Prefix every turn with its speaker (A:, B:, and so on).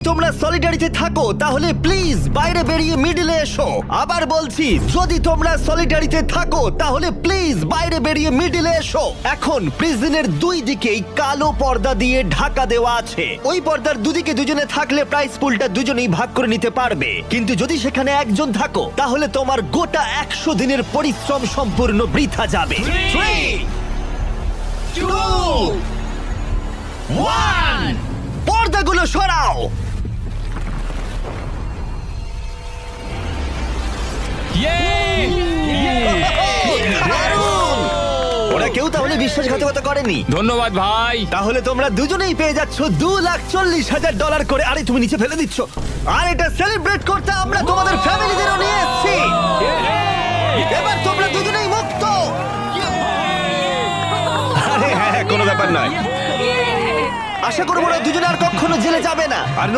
A: তোমরা সলিডারিতে থাকো তাহলে প্লিজ বাইরে বেরিয়ে মিডলে এসো। আবার বলছি, যদি তোমরা সলিডারিতে থাকো তাহলে প্লিজ বাইরে বেরিয়ে মিডলে এসো। এখন প্রিজনের দুই দিকেই কালো পর্দা দিয়ে ঢাকা দেওয়া আছে। ওই পর্দার দুদিকে দুজনে থাকলে প্রাইস পুলটা দুজনেই ভাগ করে নিতে পারবে, কিন্তু যদি সেখানে একজন থাকো তাহলে তোমার গোটা 100 দিনের পরিশ্রম সম্পূর্ণ বৃথা যাবে। 3, 2, 1, পর্দাগুলো সরাও। দারুণ! ওরা কেউ তাহলে বিশ্বাসঘাতকতা করেনি।
B: ধন্যবাদ ভাই।
A: তাহলে তোমরা দুজনেই পেয়ে যাচ্ছ $2,40,000 করে। আরে তুমি নিচে ফেলে দিচ্ছ। আর এটা সেলিব্রেট করতে আমরা তোমাদের ফ্যামিলিদেরও নিয়ে এসেছি। এবার তোমরা দুজনেই মুক্ত। আরে হ্যাঁ, কোনো ব্যাপার নয়। আশা করবো ওরা দুজনে আর কখনো জেলে যাবে না। আর